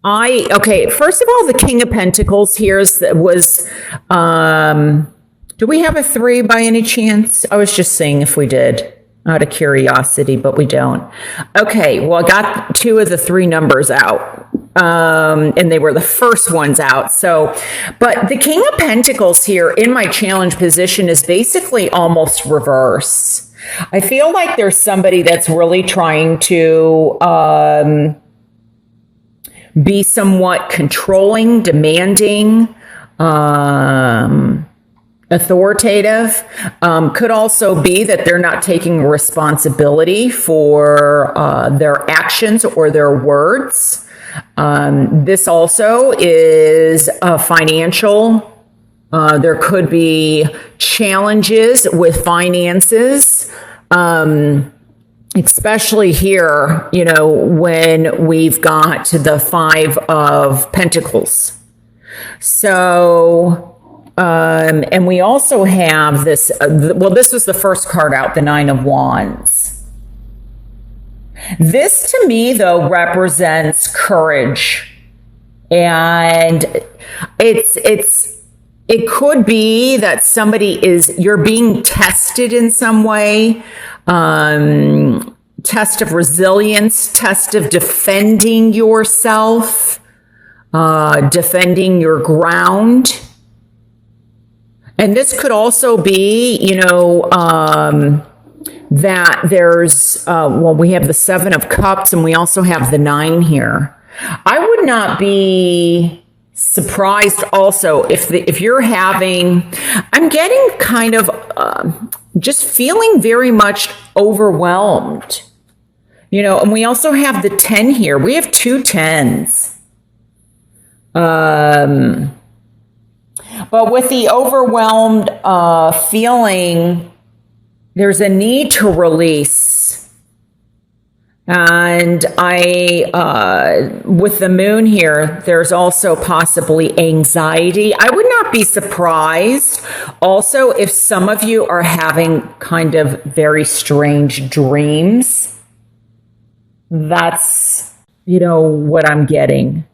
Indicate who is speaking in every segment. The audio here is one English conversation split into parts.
Speaker 1: Okay, first of all, the King of Pentacles here do we have a 3 by any chance? I was just seeing if we did, out of curiosity, but we don't. Okay, well, I got 2 of the 3 numbers out, and they were the first ones out. So, but the King of Pentacles here in my challenge position is basically almost reverse. I feel like there's somebody that's really trying to be somewhat controlling, demanding, authoritative. Could also be that they're not taking responsibility for their actions or their words. This also is financial. There could be challenges with finances, especially here, when we've got the 5 of Pentacles. So, and we also have this, this was the first card out, the 9 of Wands. This to me, though, represents courage. And it could be that you're being tested in some way, test of resilience, test of defending yourself, defending your ground. And this could also be, that there's, we have the 7 of Cups and we also have the 9 here. I would not be surprised also if you're I'm getting kind of just feeling very much overwhelmed, and we also have the 10 here. We have 2 10s. But with the overwhelmed feeling, there's a need to release. And with the moon here, there's also possibly anxiety. I would not be surprised also if some of you are having kind of very strange dreams. That's, what I'm getting.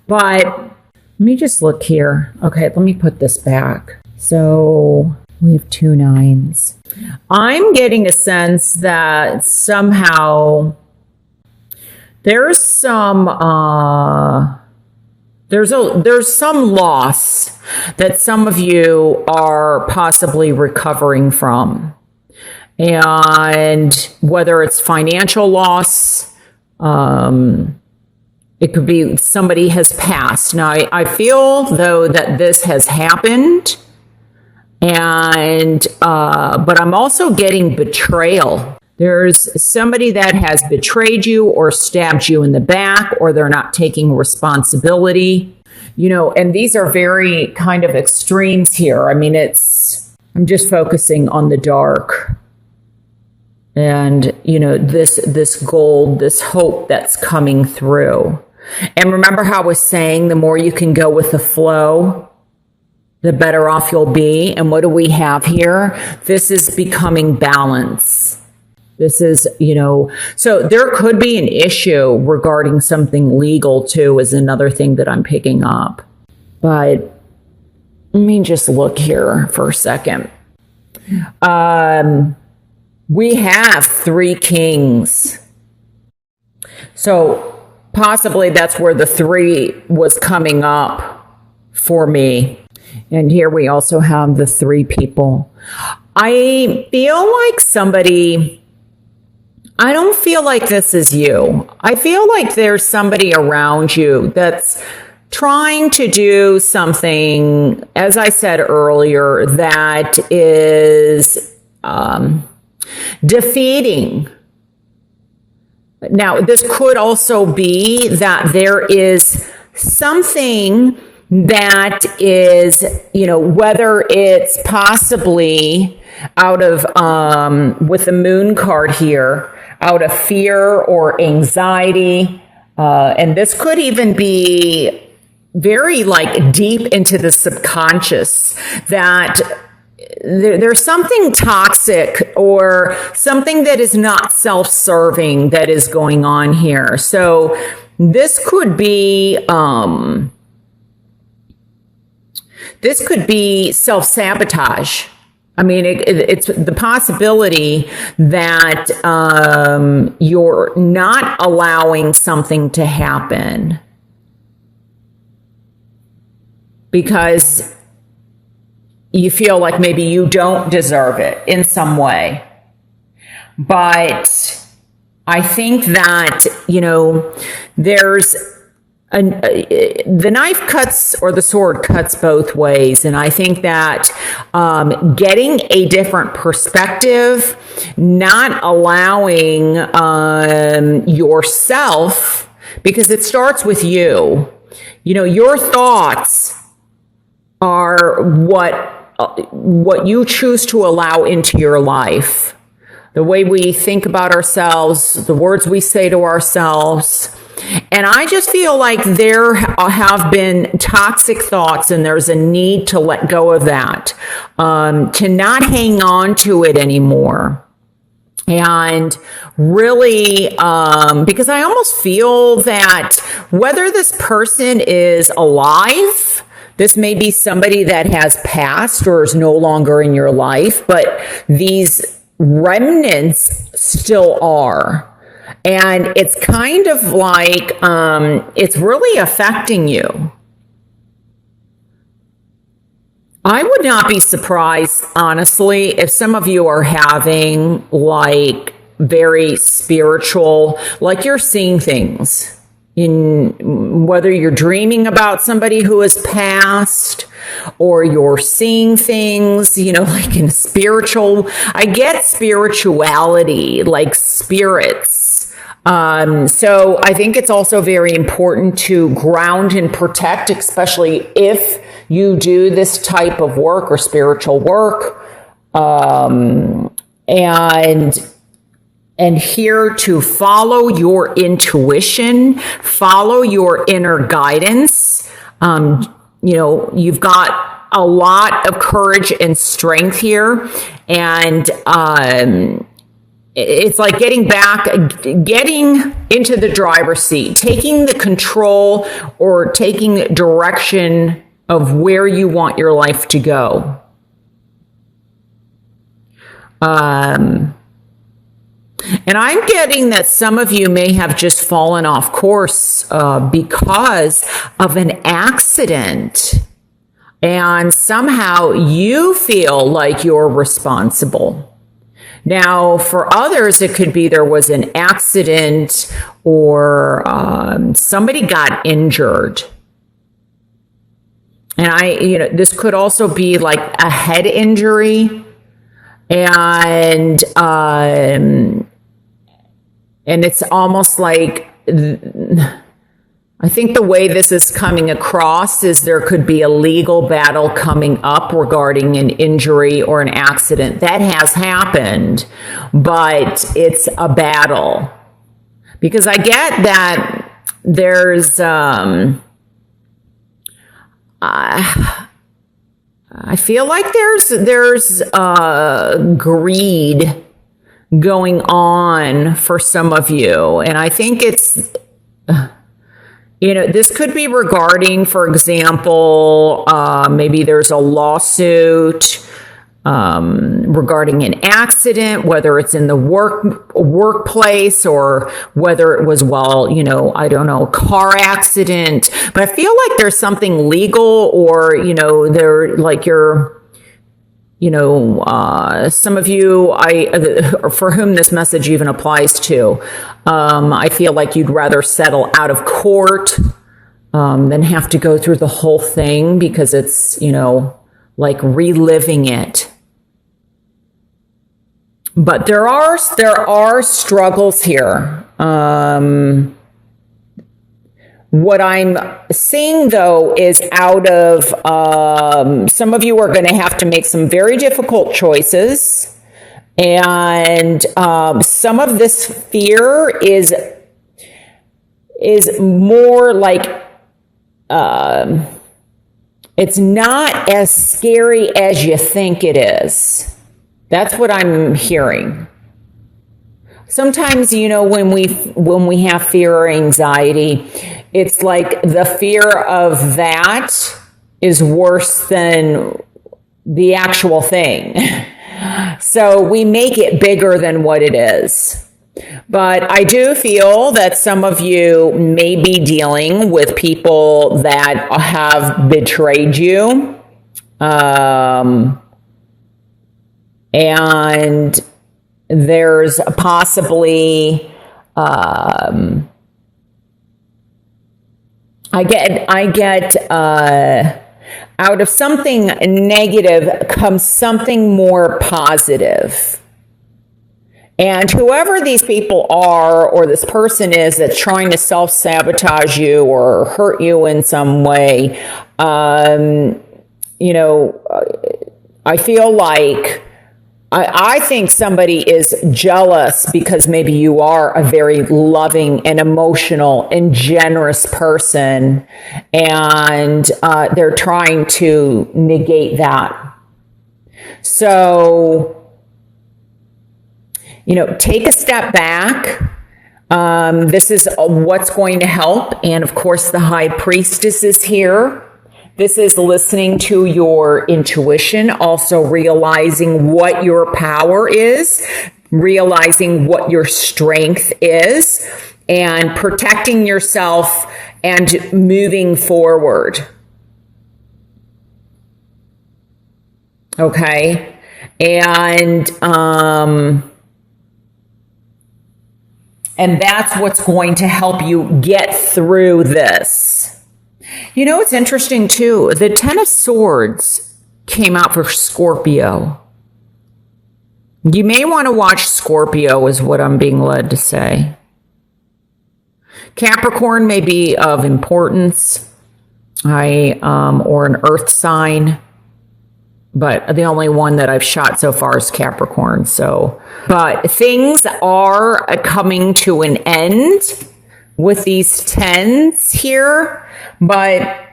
Speaker 1: But let me just look here. Okay, let me put this back. So we have 2 9s. I'm getting a sense that somehow there's some there's some loss that some of you are possibly recovering from. And whether it's financial loss, it could be somebody has passed. Now, I feel, though, that this has happened, and but I'm also getting betrayal. There's somebody that has betrayed you or stabbed you in the back, or they're not taking responsibility. And these are very kind of extremes here. I mean, I'm just focusing on the dark. And, this gold, this hope that's coming through. And remember how I was saying the more you can go with the flow, the better off you'll be. And what do we have here? This is becoming balance. This is, so there could be an issue regarding something legal too, is another thing that I'm picking up. But let me just look here for a second. We have 3 kings. So possibly that's where the 3 was coming up for me. And here we also have the 3 people. I feel like I don't feel like this is you. I feel like there's somebody around you that's trying to do something, as I said earlier, that is defeating. Now, this could also be that there is something that is, whether it's possibly out of, with the moon card here, out of fear or anxiety. And this could even be very deep into the subconscious, that there's something toxic or something that is not self-serving that is going on here. So This could be self-sabotage. I mean, it's the possibility that you're not allowing something to happen because you feel like maybe you don't deserve it in some way. But I think that, there's the knife cuts or the sword cuts both ways. And I think that getting a different perspective, not allowing yourself, because it starts with you. Your thoughts are what you choose to allow into your life. The way we think about ourselves, the words we say to ourselves. And I just feel like there have been toxic thoughts and there's a need to let go of that, to not hang on to it anymore. And really, because I almost feel that whether this person is alive, this may be somebody that has passed or is no longer in your life, but these remnants still are. And it's kind of like, it's really affecting you. I would not be surprised, honestly, if some of you are having like very spiritual, like you're seeing things. In whether you're dreaming about somebody who has passed or you're seeing things, like in spiritual, I get spirituality, like spirits. So I think it's also very important to ground and protect, especially if you do this type of work or spiritual work. And here to follow your intuition, follow your inner guidance. You've got a lot of courage and strength here. And it's like getting into the driver's seat, taking the control or taking direction of where you want your life to go. And I'm getting that some of you may have just fallen off course because of an accident. And somehow you feel like you're responsible. Now, for others, it could be there was an accident or somebody got injured. And this could also be like a head injury. And it's almost like, I think the way this is coming across is there could be a legal battle coming up regarding an injury or an accident. That has happened, but it's a battle. Because I get that there's, I feel like there's greed going on for some of you. And I think it's, this could be regarding, for example, maybe there's a lawsuit regarding an accident, whether it's in the workplace or whether it was, I don't know, car accident. But I feel like there's something legal or, they're like some of you, for whom this message even applies to, I feel like you'd rather settle out of court than have to go through the whole thing because it's, like reliving it. But there are struggles here. What I'm seeing, though, is out of some of you are going to have to make some very difficult choices. And some of this fear is more like it's not as scary as you think it is. That's what I'm hearing. Sometimes, when we have fear or anxiety, it's like the fear of that is worse than the actual thing. So we make it bigger than what it is. But I do feel that some of you may be dealing with people that have betrayed you. And there's possibly, I get, out of something negative comes something more positive. And whoever these people are, or this person is that's trying to self-sabotage you or hurt you in some way, I feel like I think somebody is jealous because maybe you are a very loving and emotional and generous person, and they're trying to negate that. So, take a step back. This is what's going to help. And of course, the High Priestess is here. This is listening to your intuition, also realizing what your power is, realizing what your strength is, and protecting yourself and moving forward. Okay? And that's what's going to help you get through this. It's interesting too. The Ten of Swords came out for Scorpio. You may want to watch Scorpio, is what I'm being led to say. Capricorn may be of importance, or an earth sign. But the only one that I've shot so far is Capricorn. But things are coming to an end with these tens here. But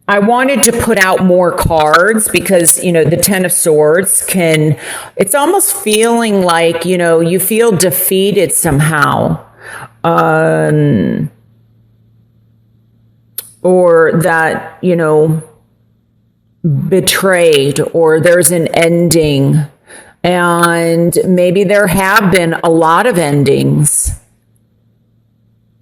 Speaker 1: I wanted to put out more cards because, the Ten of Swords it's almost feeling like, you feel defeated somehow. Or that, betrayed, or there's an ending, and maybe there have been a lot of endings,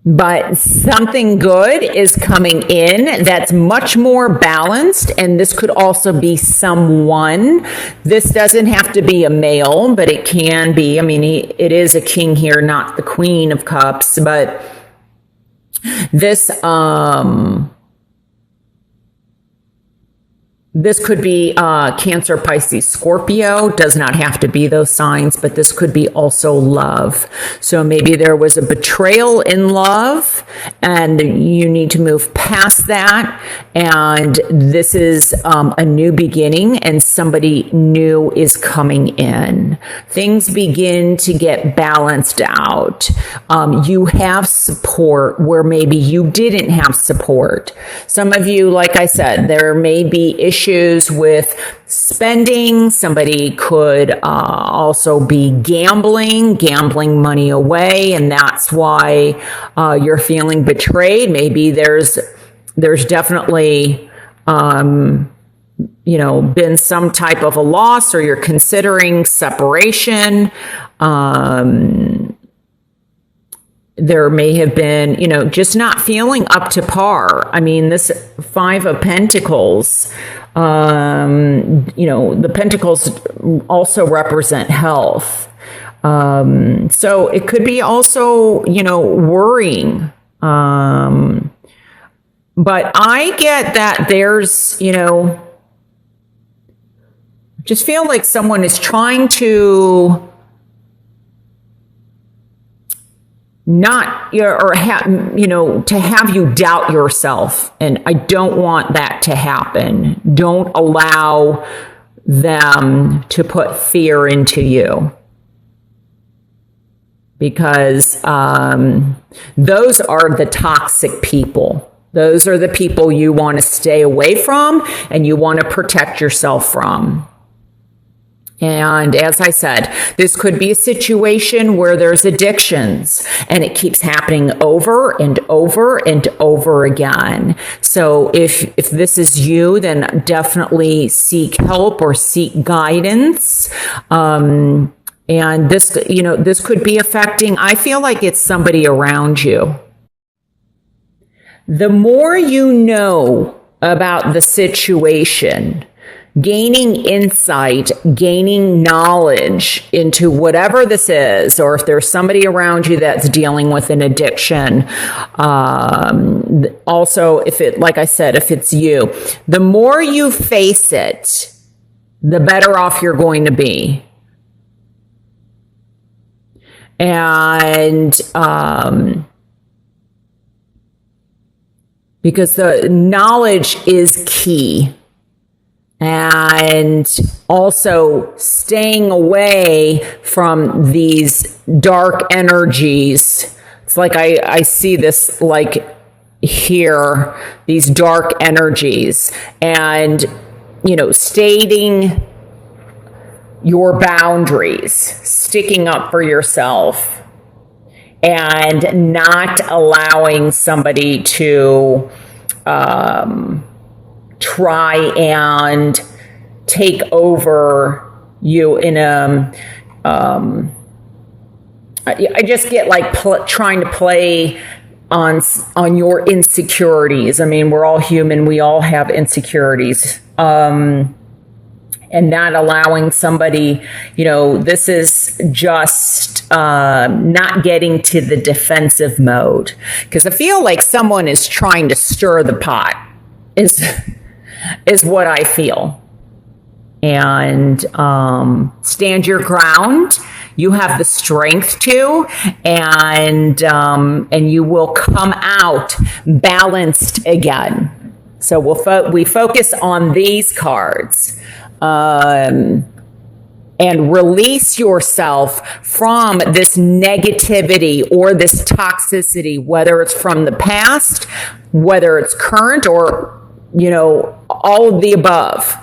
Speaker 1: but something good is coming in that's much more balanced. And this could also be someone. This doesn't have to be a male, but it can be. It is a king here, not the Queen of Cups, but this This could be Cancer, Pisces, Scorpio. Does not have to be those signs, but this could be also love. So maybe there was a betrayal in love and you need to move past that. And this is a new beginning and somebody new is coming in. Things begin to get balanced out. You have support where maybe you didn't have support. Some of you, like I said, there may be issues with spending. Somebody could also be gambling money away, and that's why you're feeling betrayed. Maybe there's definitely been some type of a loss, or you're considering separation. There may have been, just not feeling up to par. This Five of Pentacles, the Pentacles also represent health. So it could be also, worrying. But I get that there's, just feel like someone is trying to to have you doubt yourself. And I don't want that to happen. Don't allow them to put fear into you. Because those are the toxic people. Those are the people you want to stay away from and you want to protect yourself from. And as I said, this could be a situation where there's addictions and it keeps happening over and over and over again. So if this is you, then definitely seek help or seek guidance. And this, this could be affecting, I feel like it's somebody around you. The more you know about the situation, gaining insight, gaining knowledge into whatever this is, or if there's somebody around you that's dealing with an addiction. Also, like I said, if it's you, the more you face it, the better off you're going to be. And, because the knowledge is key. And also staying away from these dark energies. It's like I see this like here, these dark energies, and, stating your boundaries, sticking up for yourself, and not allowing somebody to try and take over you in I just get like trying to play on your insecurities. I mean, we're all human. We all have insecurities. And not allowing somebody, this is just not getting to the defensive mode. Because I feel like someone is trying to stir the pot, is what I feel. And stand your ground. You have the strength to, and you will come out balanced again. So we focus on these cards. And release yourself from this negativity or this toxicity, whether it's from the past, whether it's current, or, all of the above.